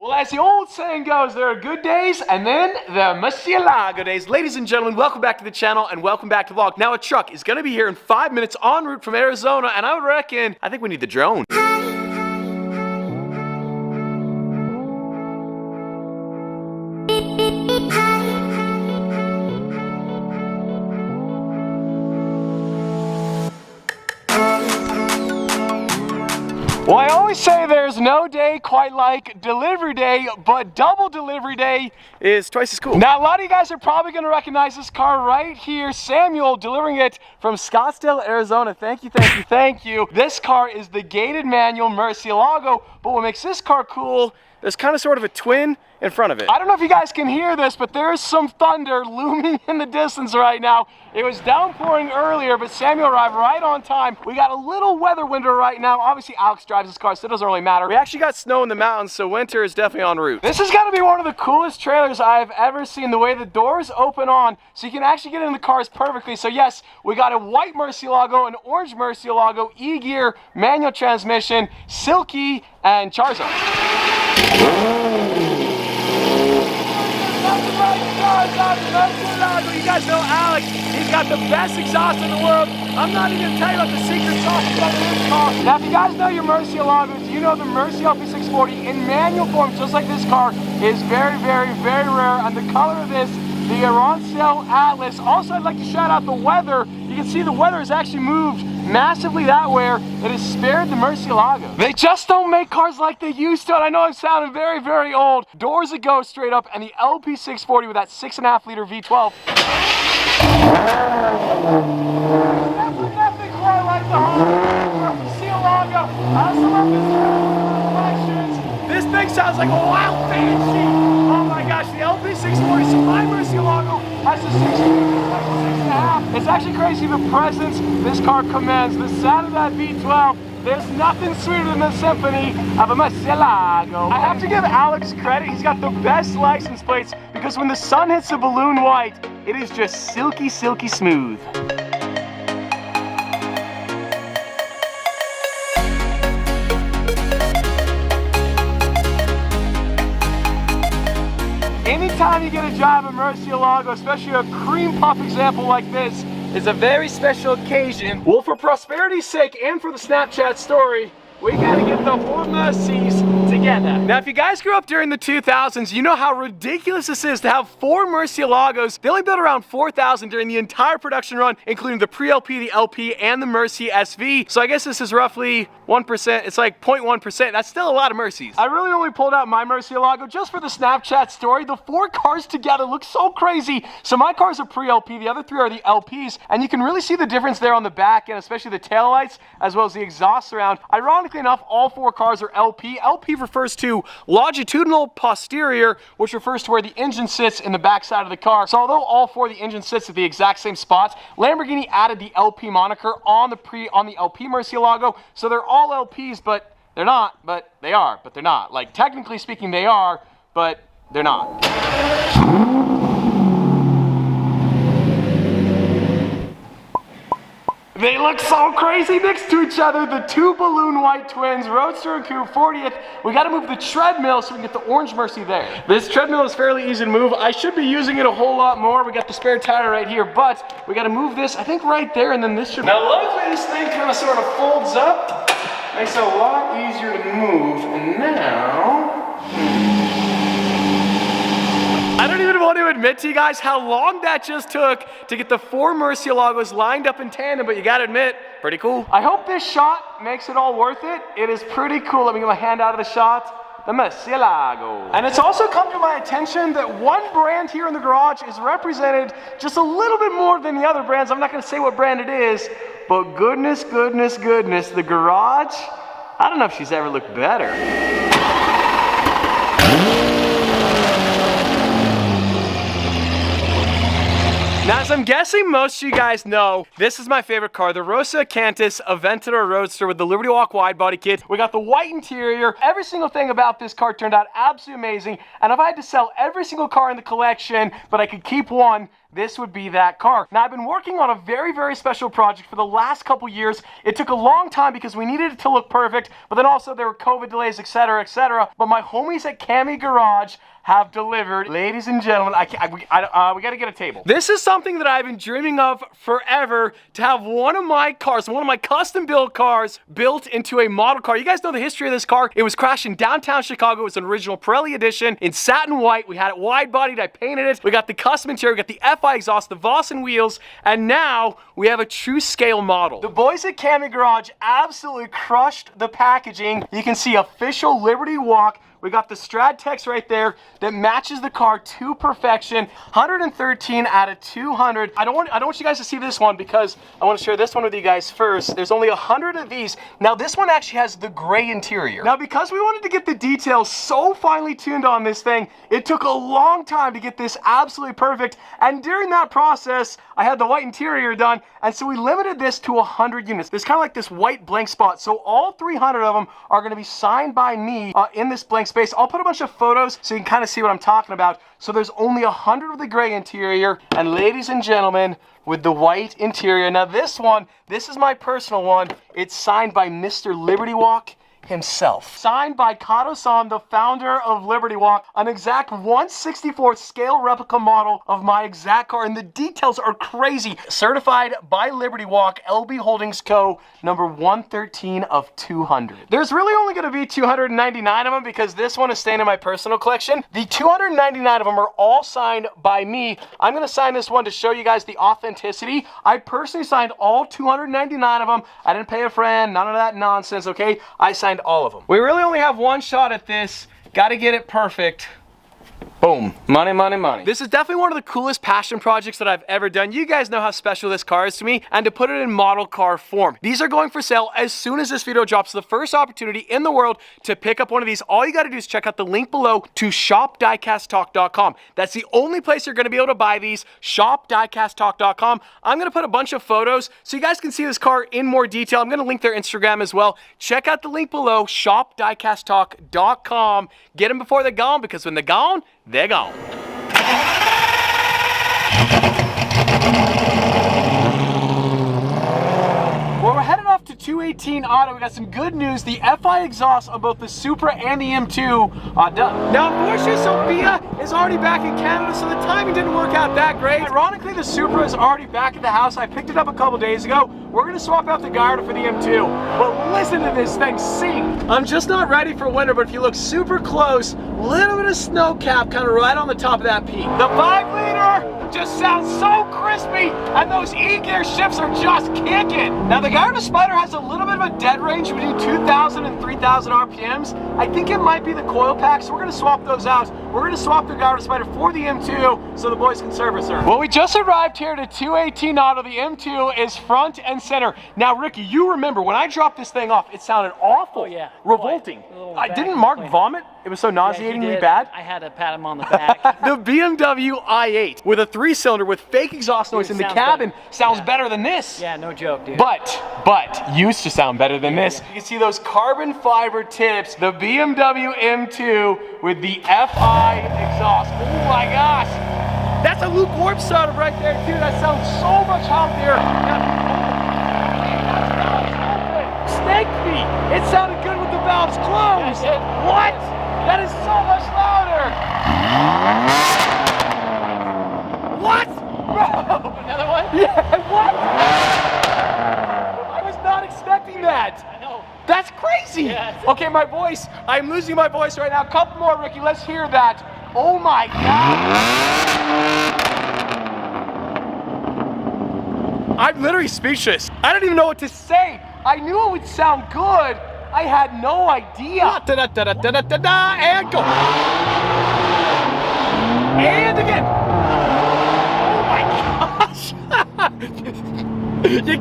Well, as the old saying goes, there are good days and then the Murciélago days. Ladies and gentlemen, welcome back to the channel and welcome back to the vlog. Now, a truck is going to be here in 5 minutes en route from Arizona, and I think we need the drone. Well, I always say there's no day quite like delivery day, but double delivery day is twice as cool. Now, a lot of you guys are probably going to recognize this car right here. Samuel delivering it from Scottsdale, Arizona. Thank you, thank you, thank you. This car is the gated manual Murciélago, but what makes this car cool, there's kind of sort of a twin in front of it. I don't know if you guys can hear this, but there is some thunder looming in the distance right now. It was downpouring earlier, but Samuel arrived right on time. We got a little weather window right now. Obviously, Alex drives this car, so it doesn't really matter. We actually got snow in the mountains, so winter is definitely en route. This is gonna be one of the coolest trailers I've ever seen. The way the doors open on, so you can actually get in the cars perfectly. So yes, we got a white Murciélago, an orange Murciélago, E-gear, manual transmission, silky, and Charizard. You guys know Alex, he's got the best exhaust in the world. I'm not even gonna tell you about the secret sauce about this car. Now, if you guys know your Murciélagos, you know the Murci LP640 in manual form, just like this car, is very, very, very rare. And the color of this, the Arancel Atlas. Also, I'd like to shout out the weather. You can see the weather has actually moved massively that way. It has spared the Murciélago. They just don't make cars like they used to, and I know I'm sounding very, very old. Doors that go straight up, and the LP640 with that 6.5 liter V12. Nothing quite like the Murciélago. I also love this reflections. This thing sounds like a wild banshee. Oh my gosh, the LP640, so my Murciélago has a 6.5. It's actually crazy the presence this car commands. The sound of that V12, there's nothing sweeter than the symphony of a Murciélago. I have to give Alex credit. He's got the best license plates because when the sun hits the balloon white, it is just silky, silky smooth. Anytime you get to drive a Murciélago, especially a cream puff example like this, is a very special occasion. Well, for prosperity's sake and for the Snapchat story, we gotta get the four Murcies together. Now, if you guys grew up during the 2000s, you know how ridiculous this is to have four Murciélagos. They only built around 4,000 during the entire production run, including the pre-LP, the LP, and the Murci SV. So I guess this is roughly 1%. It's like 0.1%. That's still a lot of Murcies. I really only pulled out my Murciélago just for the Snapchat story. The four cars together look so crazy. So my cars are pre-LP, the other three are the LPs, and you can really see the difference there on the back end, especially the taillights, as well as the exhaust surround. Ironically enough, all four cars are LP. LP refers to longitudinal posterior, which refers to where the engine sits in the back side of the car. So although all four of the engine sits at the exact same spots, Lamborghini added the LP moniker on the LP Murciélago. So they're all LPs, but they're not, but they are, but they're not. Like, technically speaking, they are, but they're not. They look so crazy next to each other. The two balloon white twins, Roadster and Coupe 40th. We gotta move the treadmill so we can get the orange Murci there. This treadmill is fairly easy to move. I should be using it a whole lot more. We got the spare tire right here, but we gotta move this, I think right there, and then this should... Now luckily this thing kind of sort of folds up. Makes it a lot easier to move. And now... I don't even want to admit to you guys how long that just took to get the four Murciélagos lined up in tandem, but you gotta admit, pretty cool. I hope this shot makes it all worth it. It is pretty cool. Let me get my hand out of the shot. The Murciélago. And it's also come to my attention that one brand here in the garage is represented just a little bit more than the other brands. I'm not gonna say what brand it is, but goodness, goodness, goodness, the garage, I don't know if she's ever looked better. Now, as I'm guessing most of you guys know, this is my favorite car, the Rosa Cantus Aventador Roadster with the Liberty Walk wide body kit. We got the white interior. Every single thing about this car turned out absolutely amazing. And if I had to sell every single car in the collection, but I could keep one, this would be that car. Now, I've been working on a very, very special project for the last couple years. It took a long time because we needed it to look perfect, but then also there were COVID delays, etc., etc. But my homies at Cami Garage have delivered. Ladies and gentlemen, we gotta get a table. This is something that I've been dreaming of forever, to have one of my cars, one of my custom built cars, built into a model car. You guys know the history of this car. It was crashed in downtown Chicago. It was an original Pirelli edition in satin white. We had it wide bodied, I painted it. We got the custom interior, we got the FI exhaust, the Vossen wheels, and now we have a true scale model. The boys at Cami Garage absolutely crushed the packaging. You can see official Liberty Walk. We got the Strad text right there that matches the car to perfection. 113 out of 200. I don't want you guys to see this one because I want to share this one with you guys first. There's only 100 of these. Now this one actually has the gray interior. Now because we wanted to get the details so finely tuned on this thing, it took a long time to get this absolutely perfect. And during that process, I had the white interior done. And so we limited this to 100 units. There's kind of like this white blank spot. So all 300 of them are going to be signed by me in this blank space. I'll put a bunch of photos so you can kind of see what I'm talking about. So there's only 100 of the gray interior, and ladies and gentlemen, with the white interior. Now this one, this is my personal one. It's signed by Mr. Liberty Walk himself. Signed by Kato-san, the founder of Liberty Walk, an exact 1/64th scale replica model of my exact car, and the details are crazy. Certified by Liberty Walk, LB Holdings Co., number 113 of 200. There's really only going to be 299 of them because this one is staying in my personal collection. The 299 of them are all signed by me. I'm going to sign this one to show you guys the authenticity. I personally signed all 299 of them. I didn't pay a friend, none of that nonsense, okay? I signed all of them. We really only have one shot at this. Got to get it perfect. Boom. Money, money, money. This is definitely one of the coolest passion projects that I've ever done. You guys know how special this car is to me, and to put it in model car form. These are going for sale as soon as this video drops. The first opportunity in the world to pick up one of these, all you got to do is check out the link below to shop.diecasttalk.com. That's the only place you're going to be able to buy these, shop.diecasttalk.com. I'm going to put a bunch of photos so you guys can see this car in more detail. I'm going to link their Instagram as well. Check out the link below, shop.diecasttalk.com. Get them before they're gone, because when they're gone, they're gone. Well, we're headed off to 218 Auto. We got some good news. The FI exhaust on both the Supra and the M2 are done. Now, unfortunately, Sophia is already back in Canada, so the timing didn't work out that great. Ironically, the Supra is already back at the house. I picked it up a couple days ago. We're gonna swap out the Gallardo for the M2. But listen to this thing sing. I'm just not ready for winter, but if you look super close, little bit of snow cap kind of right on the top of that peak. The 5-liter just sounds so crispy, and those E-gear shifts are just kicking. Now the Gallardo Spider has a little bit of a dead range between 2,000 and 3,000 RPMs. I think it might be the coil pack, so we're gonna swap those out. We're gonna swap the Gallardo Spider for the M2 so the boys can service her. Well, we just arrived here to 218 Auto. The M2 is front and center. Now, Ricky, you remember when I dropped this thing off, it sounded awful. Oh, yeah. Revolting. I didn't Mark vomit? It was so nauseatingly bad. I had to pat him on the back. The BMW i8 with a 3-cylinder with fake exhaust noise in the cabin sounds better than this. Yeah, no joke, dude. But used to sound better than this. You can see those carbon fiber tips, the BMW M2 with the FI exhaust. Oh my gosh. That's a lukewarm startup right there, too. That sounds so much healthier. Snake feet. It sounded good with the valves closed. What? That is so much louder. What? Bro. Another one? Yeah, what? I was not expecting that. I know. That's crazy. Yeah. Okay, my voice. I'm losing my voice right now. A couple more, Ricky. Let's hear that. Oh my God. I'm literally speechless. I don't even know what to say. I knew it would sound good. I had no idea. And go. And again. Oh my gosh. You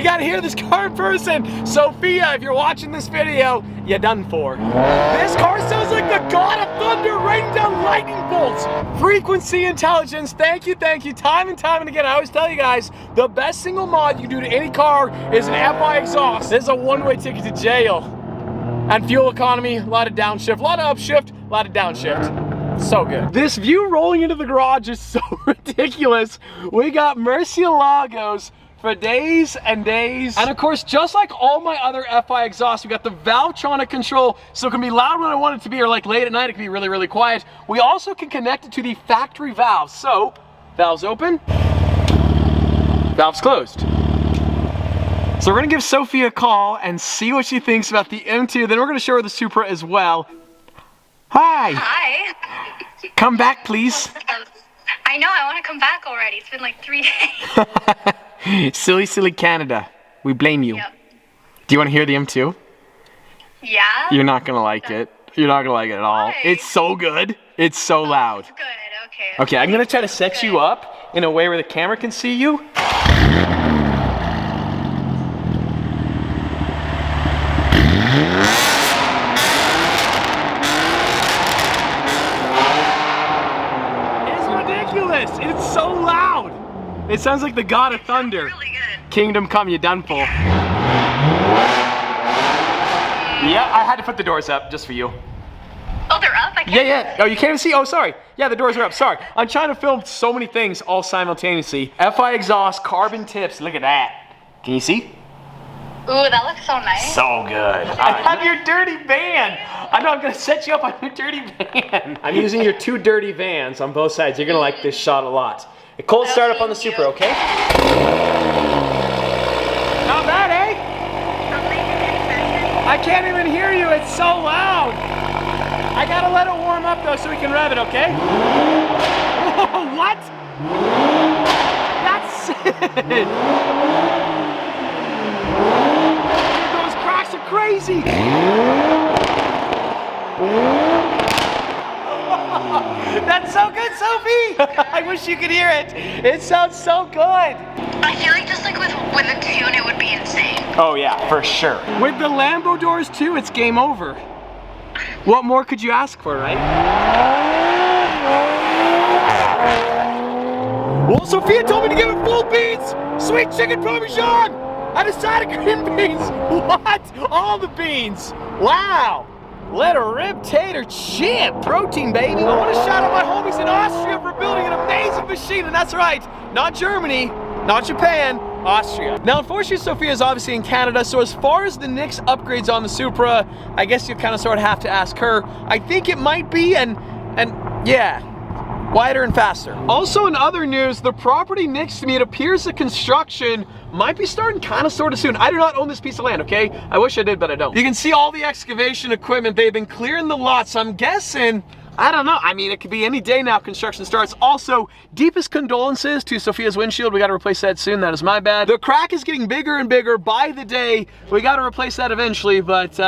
got to hear this car in person. Sophia, if you're watching this video, you're done for. This car sounds like the God of Thunder raining down lightning bolts. Frequency intelligence, thank you, time and time and again. I always tell you guys, the best single mod you can do to any car is an FI exhaust. This is a one-way ticket to jail. And fuel economy, a lot of downshift, a lot of upshift, a lot of downshift. So good. This view rolling into the garage is so ridiculous. We got Murciélagos for days and days. And of course, just like all my other FI exhausts, we got the Valvetronic control, so it can be loud when I want it to be, or like late at night, it can be really, really quiet. We also can connect it to the factory valves. So, valves open, valves closed. So we're gonna give Sophie a call and see what she thinks about the M2. Then we're gonna show her the Supra as well. Hi. Hi. Come back, please. I know, I want to come back already. It's been like 3 days. Silly, silly Canada. We blame you. Yep. Do you want to hear the M2? Yeah? You're not gonna like it. You're not gonna like it at all. Why? It's so good. It's so loud. It's good, okay. Okay, I'm gonna try to set you up in a way where the camera can see you. It's so loud. It sounds like the God of Thunder. Really good. Kingdom come, you done for. Yeah, I had to put the doors up just for you. Oh, they're up? I can't. Yeah. Oh, you can't even see? Oh, sorry. Yeah, the doors are up. Sorry. I'm trying to film so many things all simultaneously. FI exhaust, carbon tips. Look at that. Can you see? Ooh, that looks so nice. So good. I have your dirty van. I know I'm gonna set you up on your dirty van. I'm using your 2 dirty vans on both sides. You're gonna like this shot a lot. A cold start up on the Supra, okay? Not bad, eh? I can't even hear you. It's so loud. I gotta let it warm up though so we can rev it, okay? Whoa, what? That's it. Those cracks are crazy. That's so good, Sophie. I wish you could hear it. It sounds so good. I feel like just like with a tune, it would be insane. Oh yeah, for sure. With the Lambo doors too, it's game over. What more could you ask for, right? Well, Sophia told me to give it full beans, sweet chicken parmesan, and a side of green beans. What? All the beans. Wow. Let her rib tater chip. Protein, baby. I want to shout out my homies in Austria for building an amazing machine, and that's right, not Germany, not Japan, Austria. Now, unfortunately, Sophia is obviously in Canada, so as far as the next upgrades on the Supra, I guess you kind of sort of have to ask her. I think it might be, and yeah, wider and faster. Also in other news, the property next to me, it appears the construction might be starting kind of sort of soon. I do not own this piece of land, okay? I wish I did, but I don't. You can see all the excavation equipment. They've been clearing the lot, so I'm guessing, I don't know. I mean, it could be any day now construction starts. Also, deepest condolences to Sophia's windshield. We got to replace that soon. That is my bad. The crack is getting bigger and bigger by the day. We got to replace that eventually, but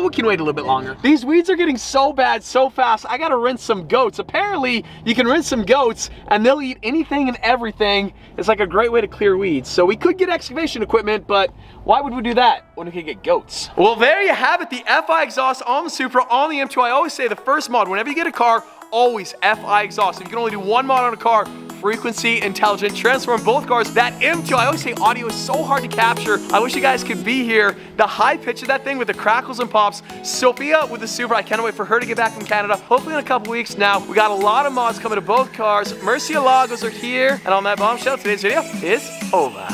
we can wait a little bit longer. These weeds are getting so bad so fast. I got to rinse some goats. Apparently, you can rinse some goats and they'll eat anything and everything. It's like a great way to clear weeds. So we could get excavation equipment, but why would we do that when we could get goats? Well, there you have it. The FI exhaust on the Supra, on the M2. I always say the first mod, whenever you get a car, always FI exhaust. If you can only do one mod on a car, frequency, intelligent, transform both cars. That M2, I always say audio is so hard to capture. I wish you guys could be here. The high pitch of that thing with the crackles and pops. Sophia with the Supra, I can't wait for her to get back from Canada. Hopefully in a couple weeks now. We got a lot of mods coming to both cars. Murciélagos are here. And on that bombshell, today's video is over.